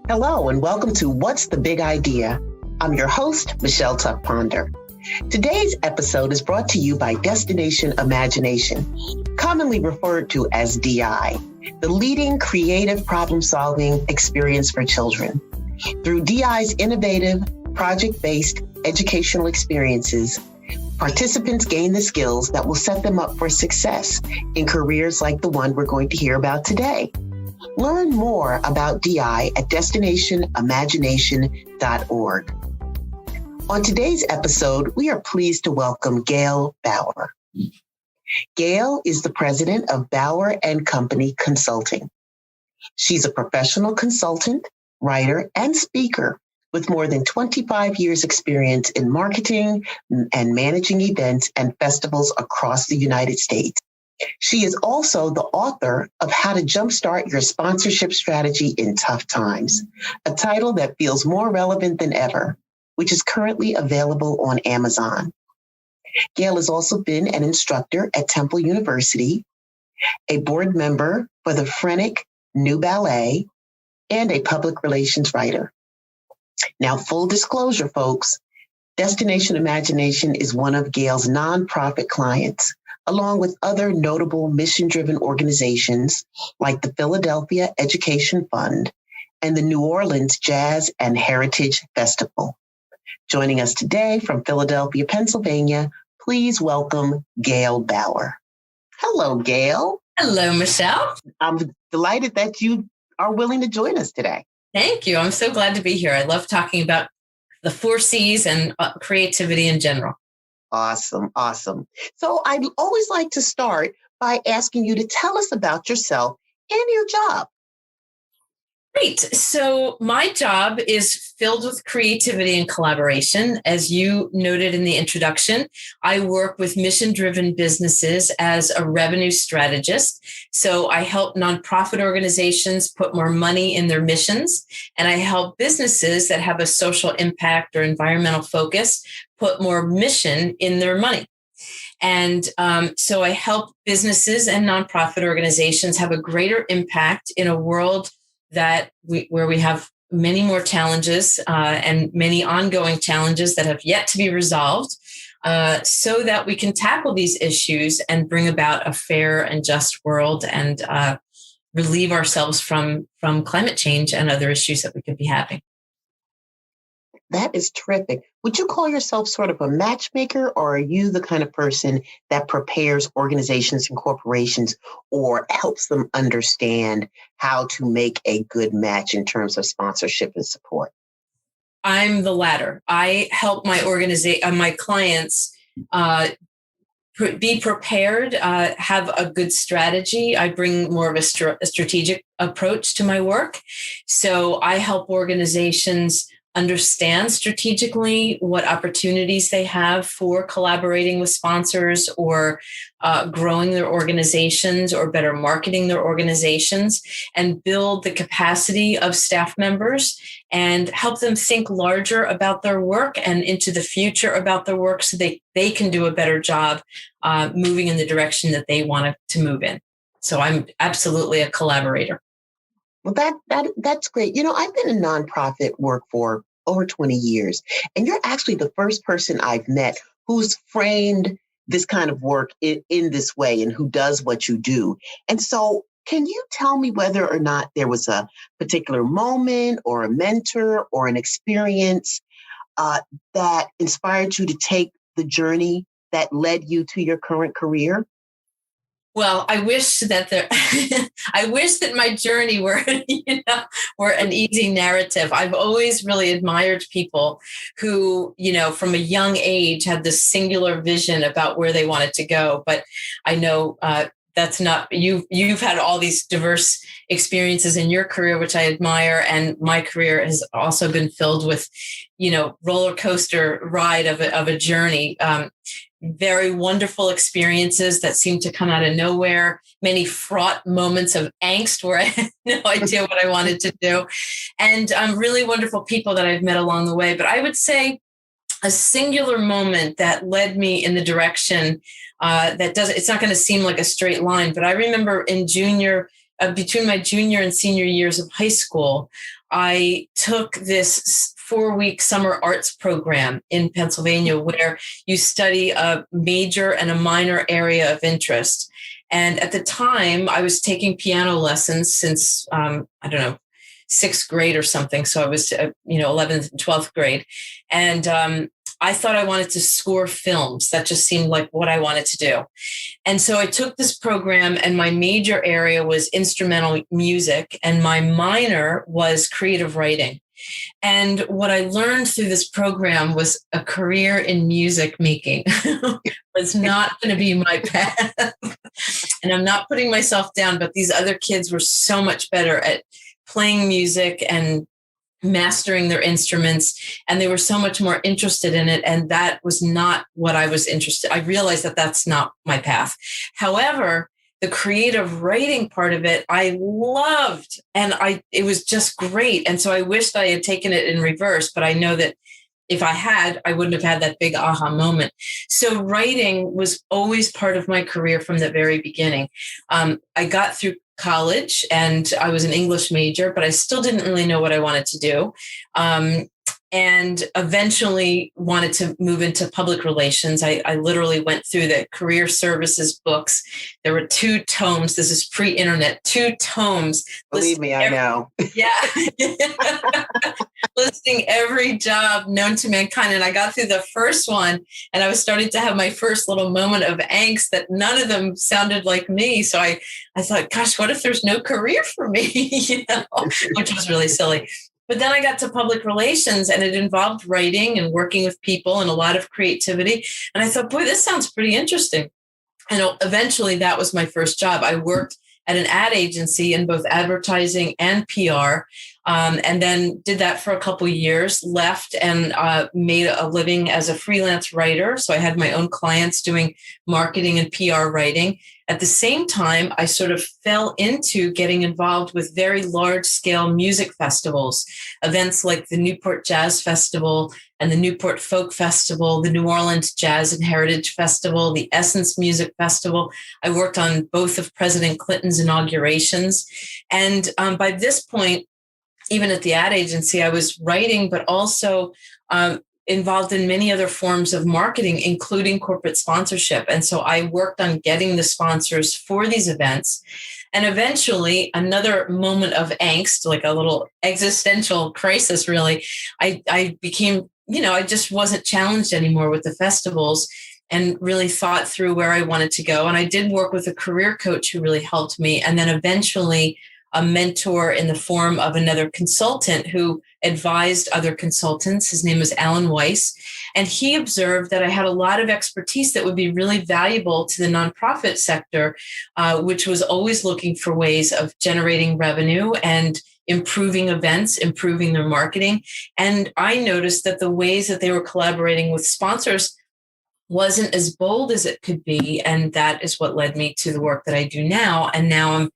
Hello, and welcome to What's the Big Idea? I'm your host, Michele Tuck-Ponder. Today's episode is brought to you by Destination Imagination, commonly referred to as DI, the leading creative problem-solving experience for children. Through DI's innovative, project-based educational experiences, participants gain the skills that will set them up for success in careers like the one we're going to hear about today. Learn more about DI at destinationimagination.org. On today's episode, we are pleased to welcome Gail Bower. Gail is the president of Bower & Company Consulting. She's a professional consultant, writer, and speaker with more than 25 years experience in marketing and managing events and festivals across the United States. She is also the author of How to Jumpstart Your Sponsorship Strategy in Tough Times, a title that feels more relevant than ever, which is currently available on Amazon. Gail has also been an instructor at Temple University, a board member for the Frenick New Ballet, and a public relations writer. Now, full disclosure, folks, Destination Imagination is one of Gail's nonprofit clients, along with other notable mission-driven organizations like the Philadelphia Education Fund and the New Orleans Jazz and Heritage Festival. Joining us today from Philadelphia, Pennsylvania, please welcome Gail Bower. Hello, Gail. Hello, Michele. I'm delighted that you are willing to join us today. Thank you. I'm so glad to be here. I love talking about the 4 C's and creativity in general. Awesome. So I'd always like to start by asking you to tell us about yourself and your job. Great. So my job is filled with creativity and collaboration. As you noted in the introduction, I work with mission-driven businesses as a revenue strategist. So I help nonprofit organizations put more money in their missions, and I help businesses that have a social impact or environmental focus put more mission in their money. And so I help businesses and nonprofit organizations have a greater impact in a world where we have many more challenges and many ongoing challenges that have yet to be resolved, so that we can tackle these issues and bring about a fair and just world and relieve ourselves from climate change and other issues that we could be having. That is terrific. Would you call yourself sort of a matchmaker, or are you the kind of person that prepares organizations and corporations or helps them understand how to make a good match in terms of sponsorship and support? I'm the latter. I help my clients be prepared, have a good strategy. I bring more of a strategic approach to my work. So I help organizations understand strategically what opportunities they have for collaborating with sponsors or growing their organizations or better marketing their organizations, and build the capacity of staff members and help them think larger about their work and into the future about their work so they can do a better job moving in the direction that they want to move in. So I'm absolutely a collaborator. Well, that's great. You know, I've been in nonprofit work for over 20 years, and you're actually the first person I've met who's framed this kind of work in this way and who does what you do. And so can you tell me whether or not there was a particular moment or a mentor or an experience that inspired you to take the journey that led you to your current career? Well, I wish that I wish that my journey were an easy narrative. I've always really admired people who, from a young age had this singular vision about where they wanted to go. But I know that's not you've had all these diverse experiences in your career, which I admire, and my career has also been filled with, roller coaster ride of a journey. Very wonderful experiences that seem to come out of nowhere, many fraught moments of angst where I had no idea what I wanted to do, and really wonderful people that I've met along the way. But I would say a singular moment that led me in the direction it's not going to seem like a straight line, but I remember between my junior and senior years of high school, I took this 4-week summer arts program in Pennsylvania where you study a major and a minor area of interest. And at the time, I was taking piano lessons since, 6th grade or something. So I was, 11th and 12th grade. And I thought I wanted to score films. That just seemed like what I wanted to do. And so I took this program, and my major area was instrumental music, and my minor was creative writing. And what I learned through this program was a career in music making was not going to be my path. And I'm not putting myself down, but these other kids were so much better at playing music and mastering their instruments, and they were so much more interested in it. And that was not what I was interested. I realized that that's not my path. However, the creative writing part of it, I loved, and it was just great. And so I wished I had taken it in reverse, but I know that if I had, I wouldn't have had that big aha moment. So writing was always part of my career from the very beginning. I got through college and I was an English major, but I still didn't really know what I wanted to do. And eventually wanted to move into public relations. I literally went through the career services books. There were 2 tomes. This is pre-internet, 2 tomes. Believe me, I know. Yeah. Listing every job known to mankind. And I got through the first one, and I was starting to have my first little moment of angst that none of them sounded like me. So I thought, gosh, what if there's no career for me? Which was really silly. But then I got to public relations, and it involved writing and working with people and a lot of creativity. And I thought, boy, this sounds pretty interesting. And eventually that was my first job. I worked at an ad agency in both advertising and PR, and then did that for a couple of years, left and made a living as a freelance writer. So I had my own clients doing marketing and PR writing. At the same time, I sort of fell into getting involved with very large-scale music festivals, events like the Newport Jazz Festival and the Newport Folk Festival, the New Orleans Jazz and Heritage Festival, the Essence Music Festival. I worked on both of President Clinton's inaugurations. And by this point, even at the ad agency, I was writing, but also involved in many other forms of marketing, including corporate sponsorship. And so I worked on getting the sponsors for these events. And eventually, another moment of angst, like a little existential crisis, really, I became, I just wasn't challenged anymore with the festivals and really thought through where I wanted to go. And I did work with a career coach who really helped me. And then eventually a mentor in the form of another consultant who advised other consultants. His name was Alan Weiss. And he observed that I had a lot of expertise that would be really valuable to the nonprofit sector, which was always looking for ways of generating revenue and improving events, improving their marketing. And I noticed that the ways that they were collaborating with sponsors wasn't as bold as it could be. And that is what led me to the work that I do now. And now I'm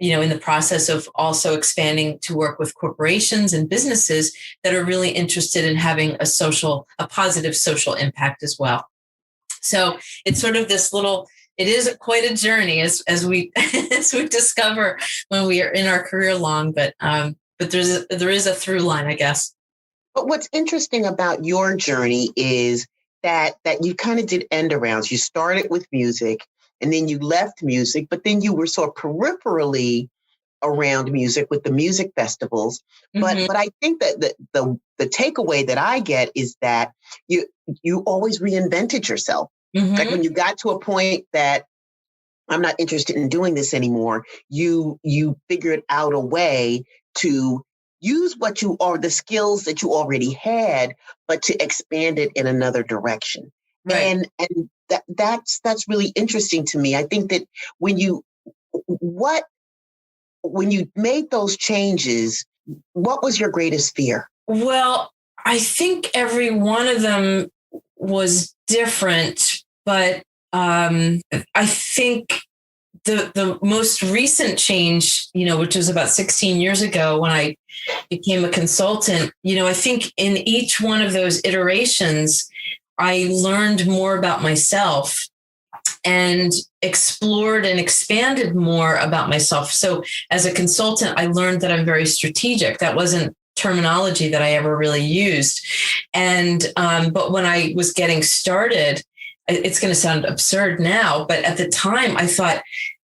in the process of also expanding to work with corporations and businesses that are really interested in having a positive social impact as well. So it's sort of this it is quite a journey as we as we discover when we are in our career long, but there is a through line, I guess. But what's interesting about your journey is that you kind of did end arounds. You started with music, and then you left music, but then you were sort of peripherally around music with the music festivals. Mm-hmm. But I think that the takeaway that I get is that you always reinvented yourself. Mm-hmm. Like when you got to a point that I'm not interested in doing this anymore, you figured out a way to use the skills that you already had, but to expand it in another direction. Right. And that's really interesting to me. I think that when you made those changes, what was your greatest fear? Well, I think every one of them was different, but I think the most recent change, which was about 16 years ago when I became a consultant, I think in each one of those iterations, I learned more about myself. and explored and expanded more about myself. So as a consultant, I learned that I'm very strategic. That wasn't terminology that I ever really used. And, but when I was getting started, it's going to sound absurd now, but at the time I thought,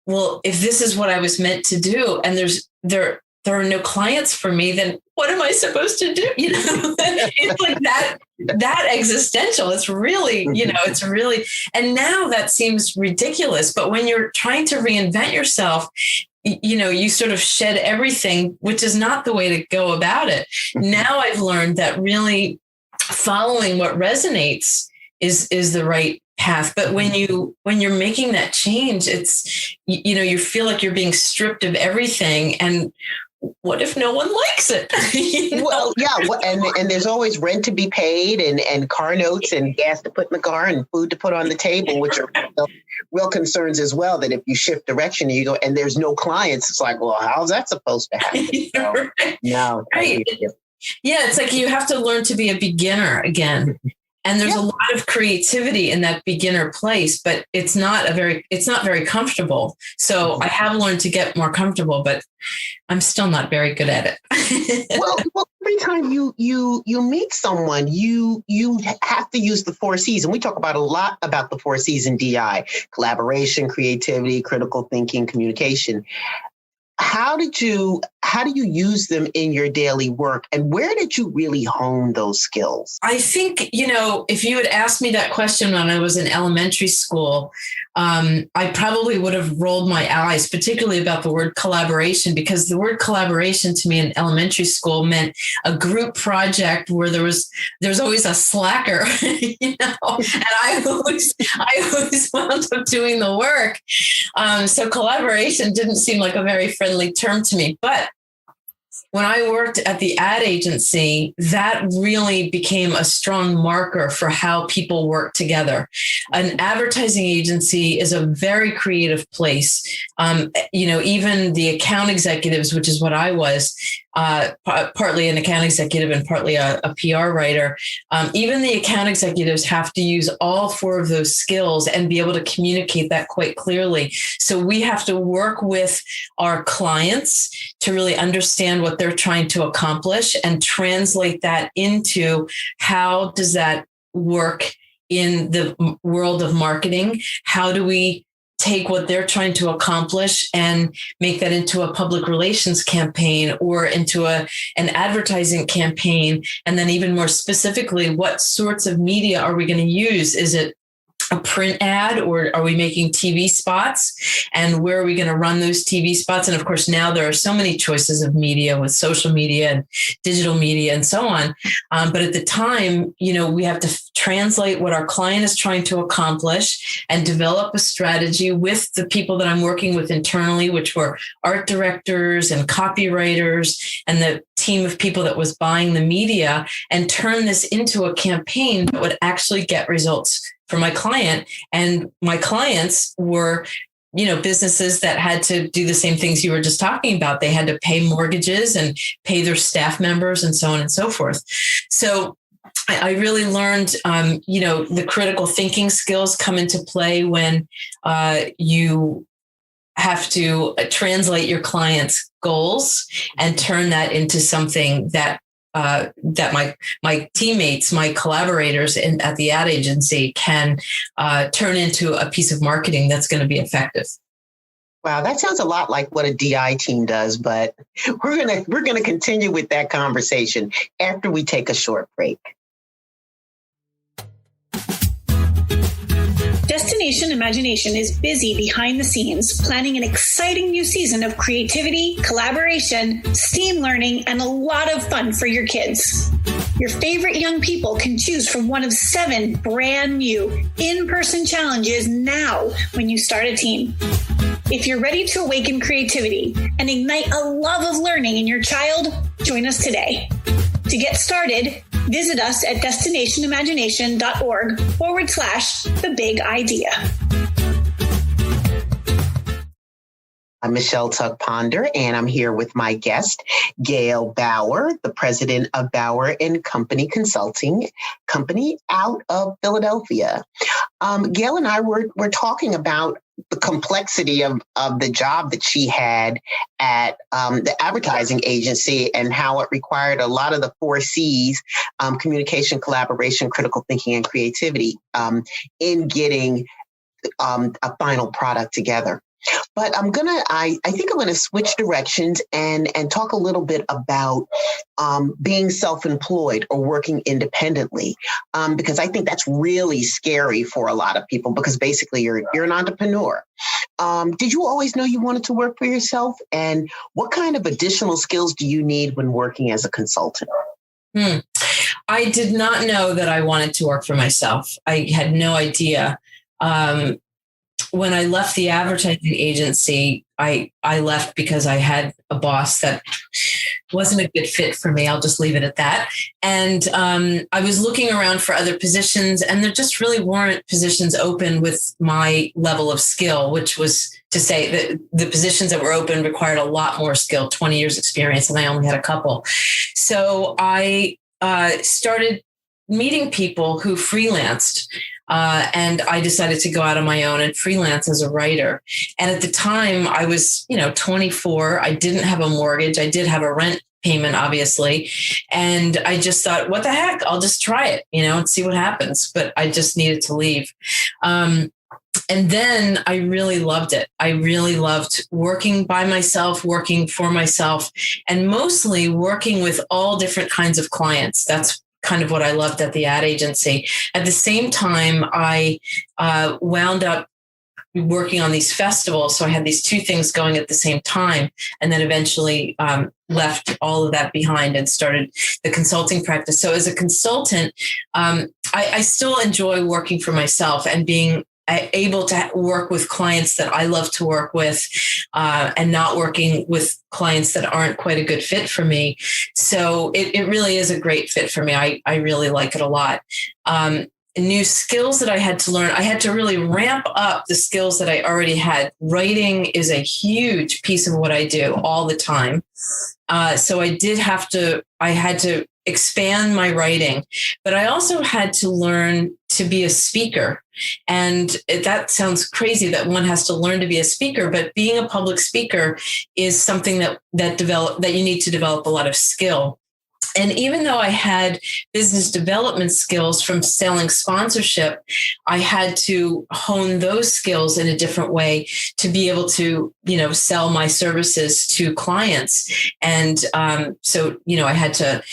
well, if this is what I was meant to do, and there are no clients for me, then what am I supposed to do? It's like that existential. It's really, it's really, and now that seems ridiculous. But when you're trying to reinvent yourself, you sort of shed everything, which is not the way to go about it. Now I've learned that really following what resonates is the right path. But when you're making that change, it's, you feel like you're being stripped of everything. And what if no one likes it? Well, yeah. And there's always rent to be paid and car notes and gas to put in the car and food to put on the table, which are real concerns as well, that if you shift direction and you go and there's no clients, it's like, well, how's that supposed to happen? So, no. Right. Yeah. It's like you have to learn to be a beginner again. And there's a lot of creativity in that beginner place, but it's not very comfortable. So I have learned to get more comfortable, but I'm still not very good at it. well, every time you meet someone, you have to use the 4 C's. And we talk about a lot about the 4 C's in DI: collaboration, creativity, critical thinking, communication. How do you use them in your daily work, and where did you really hone those skills? I think, if you had asked me that question when I was in elementary school, I probably would have rolled my eyes, particularly about the word collaboration, because the word collaboration to me in elementary school meant a group project where there's always a slacker, and I always wound up doing the work. So collaboration didn't seem like a very friendly term to me, but when I worked at the ad agency, that really became a strong marker for how people work together. An advertising agency is a very creative place. Even the account executives, which is what I was, partly an account executive and partly a PR writer, even the account executives have to use all 4 of those skills and be able to communicate that quite clearly. So we have to work with our clients to really understand what they're trying to accomplish and translate that into how does that work in the world of marketing? How do we take what they're trying to accomplish and make that into a public relations campaign or into an advertising campaign? And then even more specifically, what sorts of media are we going to use? Is it a print ad, or are we making TV spots? And where are we going to run those TV spots? And of course, now there are so many choices of media with social media and digital media and so on. But at the time, we have to translate what our client is trying to accomplish and develop a strategy with the people that I'm working with internally, which were art directors and copywriters and the team of people that was buying the media, and turn this into a campaign that would actually get results for my client. And my clients were, businesses that had to do the same things you were just talking about. They had to pay mortgages and pay their staff members and so on and so forth. So I really learned, the critical thinking skills come into play when you have to translate your client's goals and turn that into something that my teammates, my collaborators at the ad agency can turn into a piece of marketing that's going to be effective. Wow, that sounds a lot like what a DI team does, but we're gonna continue with that conversation after we take a short break. Destination Imagination is busy behind the scenes planning an exciting new season of creativity, collaboration, STEAM learning, and a lot of fun for your kids. Your favorite young people can choose from one of 7 brand new in-person challenges now when you start a team. If you're ready to awaken creativity and ignite a love of learning in your child, join us today. To get started, visit us at destinationimagination.org/the big idea. I'm Michele Tuck-Ponder, and I'm here with my guest, Gail Bower, the president of Bower and Company Consulting Company out of Philadelphia. Gail and I were talking about the complexity of the job that she had at the advertising agency and how it required a lot of the 4 C's, communication, collaboration, critical thinking, and creativity in getting a final product together. But I think I'm gonna switch directions and talk a little bit about being self-employed or working independently, because I think that's really scary for a lot of people because basically you're an entrepreneur. Did you always know you wanted to work for yourself? And what kind of additional skills do you need when working as a consultant? I did not know that I wanted to work for myself. I had no idea. When I left the advertising agency, I left because I had a boss that wasn't a good fit for me. I'll just leave it at that. And I was looking around for other positions, and there just really weren't positions open with my level of skill, which was to say that the positions that were open required a lot more skill, 20 years experience, and I only had a couple. So I started meeting people who freelanced. And I decided to go out on my own and freelance as a writer. And at the time I was, 24. I didn't have a mortgage. I did have a rent payment, obviously. And I just thought, what the heck? I'll just try it, and see what happens. But I just needed to leave. And then I really loved it. I really loved working by myself, working for myself, and mostly working with all different kinds of clients. That's kind of what I loved at the ad agency. At the same time, I wound up working on these festivals. So I had these 2 things going at the same time, and then eventually left all of that behind and started the consulting practice. So as a consultant, I still enjoy working for myself and being able to work with clients that I love to work with, and not working with clients that aren't quite a good fit for me. So it really is a great fit for me. I really like it a lot. New skills that I had to learn, I had to really ramp up the skills that I already had. Writing is a huge piece of what I do all the time. So I had to expand my writing, but I also had to learn to be a speaker. And that sounds crazy that one has to learn to be a speaker, but being a public speaker is something that you need to develop a lot of skill. And even though I had business development skills from selling sponsorship, I had to hone those skills in a different way to be able to, sell my services to clients. And so I had to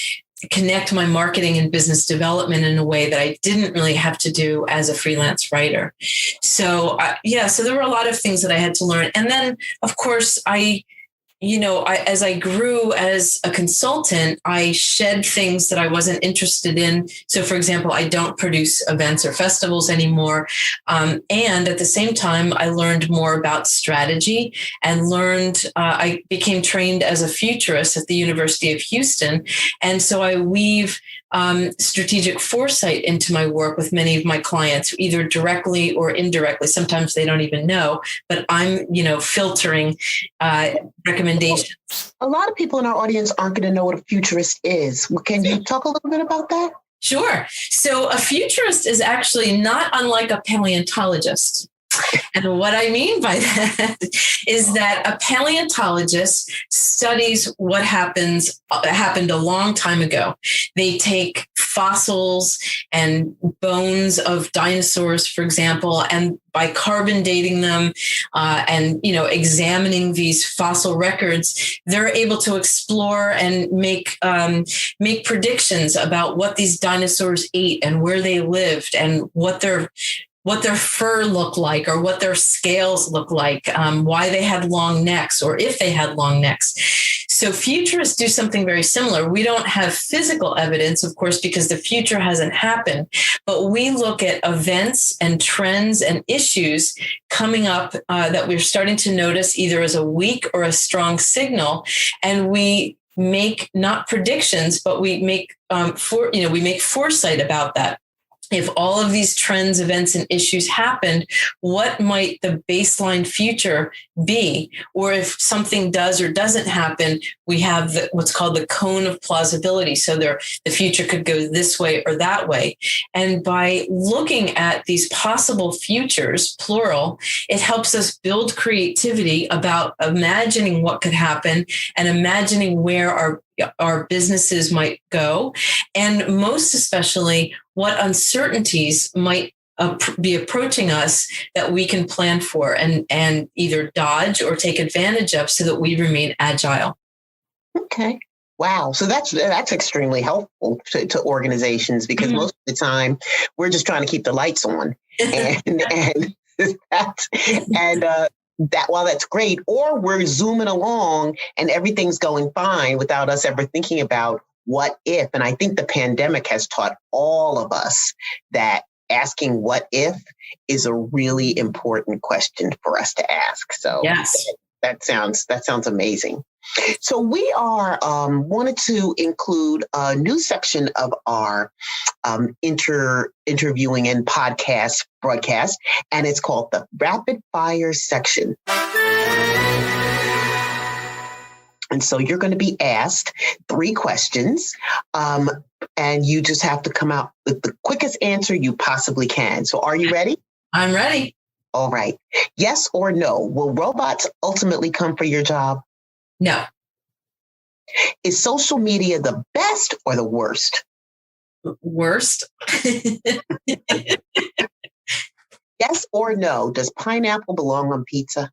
connect my marketing and business development in a way that I didn't really have to do as a freelance writer. So, so there were a lot of things that I had to learn. And then, of course, as I grew as a consultant, I shed things that I wasn't interested in. So, for example, I don't produce events or festivals anymore. And at the same time, I learned more about strategy and I became trained as a futurist at the University of Houston. And so I weave strategic foresight into my work with many of my clients, either directly or indirectly. Sometimes they don't even know, but I'm, filtering recommendations. A lot of people in our audience aren't going to know what a futurist is. Can you talk a little bit about that? Sure. So a futurist is actually not unlike a paleontologist. And what I mean by that is that a paleontologist studies what happened a long time ago. They take fossils and bones of dinosaurs, for example, and by carbon dating them and examining these fossil records, they're able to explore and make predictions about what these dinosaurs ate and where they lived and what their fur looked like or what their scales look like, why they had long necks or if they had long necks. So futurists do something very similar. We don't have physical evidence, of course, because the future hasn't happened, but we look at events and trends and issues coming up that we're starting to notice either as a weak or a strong signal. And we make not predictions, but we make foresight about that. if all of these trends, events, and issues happened, what might the baseline future be? Or if something does or doesn't happen, we have what's called the cone of plausibility. So the future could go this way or that way. And by looking at these possible futures, plural, it helps us build creativity about imagining what could happen and imagining where our businesses might go. And most especially, what uncertainties might be approaching us that we can plan for and either dodge or take advantage of so that we remain agile. Okay. Wow. So that's extremely helpful to organizations, because most of the time we're just trying to keep the lights on. And that while that's great, or we're zooming along and everything's going fine without us ever thinking about what if. And I think the pandemic has taught all of us that asking what if is a really important question for us to ask. So yes, that sounds amazing. So we are wanted to include a new section of our interviewing and podcast broadcast, and it's called the Rapid Fire section. And so you're going to be asked 3 questions, and you just have to come out with the quickest answer you possibly can. So are you ready? I'm ready. All right. Yes or no? Will robots ultimately come for your job? No. Is social media the best or the worst? Worst. Yes or no? Does pineapple belong on pizza?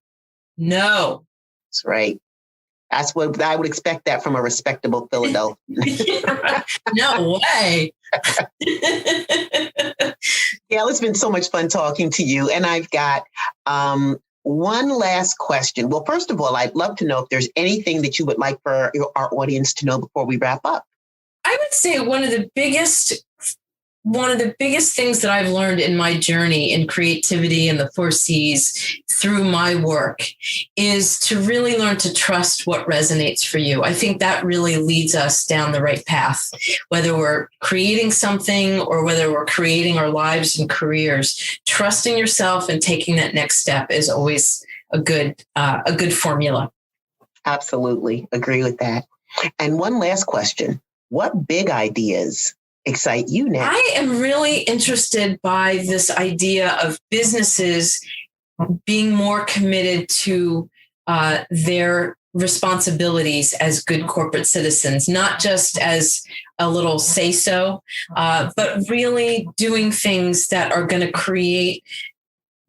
No. That's right. That's what I would expect that from a respectable Philadelphian. No way. Gail, it's been so much fun talking to you. And I've got one last question. Well, first of all, I'd love to know if there's anything that you would like for our audience to know before we wrap up. I would say one of the biggest things that I've learned in my journey in creativity and the 4 C's through my work is to really learn to trust what resonates for you. I think that really leads us down the right path, whether we're creating something or whether we're creating our lives and careers. Trusting yourself and taking that next step is always a good formula. Absolutely. Agree with that. And one last question. What big ideas excite you now? I am really interested by this idea of businesses being more committed to their responsibilities as good corporate citizens, not just as a little say-so, but really doing things that are going to create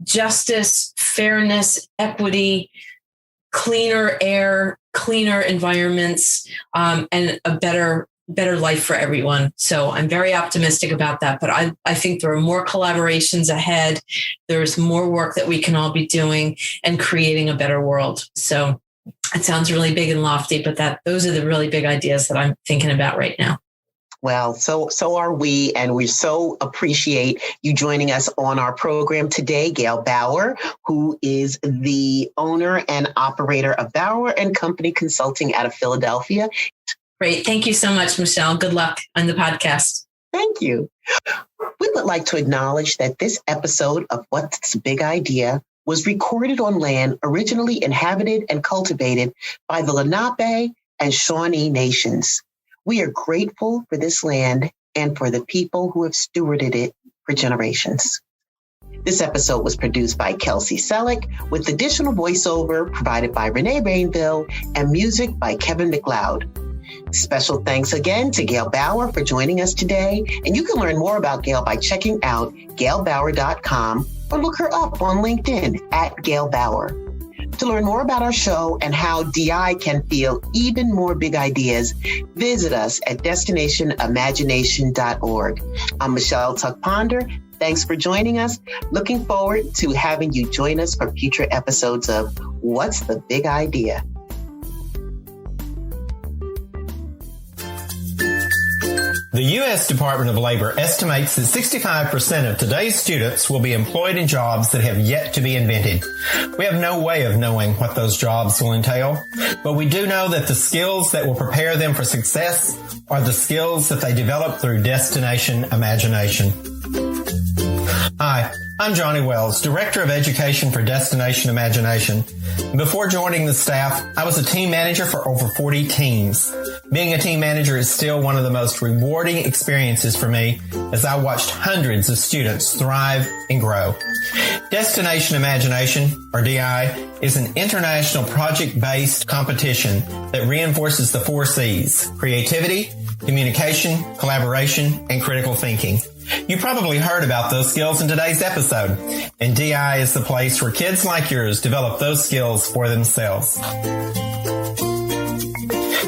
justice, fairness, equity, cleaner air, cleaner environments, and a better life for everyone. So I'm very optimistic about that. But I think there are more collaborations ahead. There's more work that we can all be doing and creating a better world. So it sounds really big and lofty, but those are the really big ideas that I'm thinking about right now. Well, so are we, and we so appreciate you joining us on our program today, Gail Bower, who is the owner and operator of Bower and Company Consulting out of Philadelphia. Great. Thank you so much, Michele. Good luck on the podcast. Thank you. We would like to acknowledge that this episode of What's the Big Idea was recorded on land originally inhabited and cultivated by the Lenape and Shawnee nations. We are grateful for this land and for the people who have stewarded it for generations. This episode was produced by Kelsey Selleck with additional voiceover provided by Renee Rainville and music by Kevin MacLeod. Special thanks again to Gail Bower for joining us today. And you can learn more about Gail by checking out gailbower.com or look her up on LinkedIn at Gail Bower. To learn more about our show and how DI can feel even more big ideas, visit us at destinationimagination.org. I'm Michele Tuck-Ponder. Thanks for joining us. Looking forward to having you join us for future episodes of What's the Big Idea? The U.S. Department of Labor estimates that 65% of today's students will be employed in jobs that have yet to be invented. We have no way of knowing what those jobs will entail, but we do know that the skills that will prepare them for success are the skills that they develop through Destination Imagination. Hi, I'm Johnny Wells, Director of Education for Destination Imagination. Before joining the staff, I was a team manager for over 40 teams. Being a team manager is still one of the most rewarding experiences for me as I watched hundreds of students thrive and grow. Destination Imagination, or DI, is an international project-based competition that reinforces the 4 C's: creativity, communication, collaboration, and critical thinking. You probably heard about those skills in today's episode, and DI is the place where kids like yours develop those skills for themselves.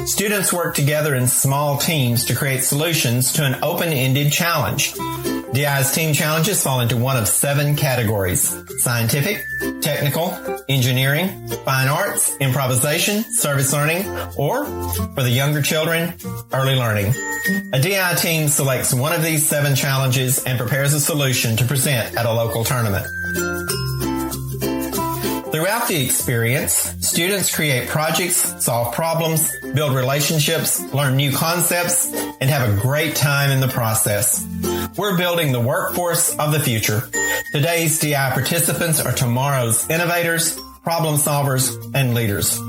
Students work together in small teams to create solutions to an open-ended challenge. DI's team challenges fall into one of 7 categories: scientific, technical, engineering, fine arts, improvisation, service learning, or, for the younger children, early learning. A DI team selects one of these 7 challenges and prepares a solution to present at a local tournament. Throughout the experience, students create projects, solve problems, build relationships, learn new concepts, and have a great time in the process. We're building the workforce of the future. Today's DI participants are tomorrow's innovators, problem solvers, and leaders.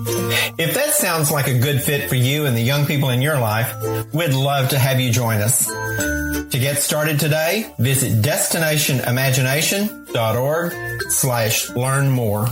If that sounds like a good fit for you and the young people in your life, we'd love to have you join us. To get started today, visit destinationimagination.org/learn more.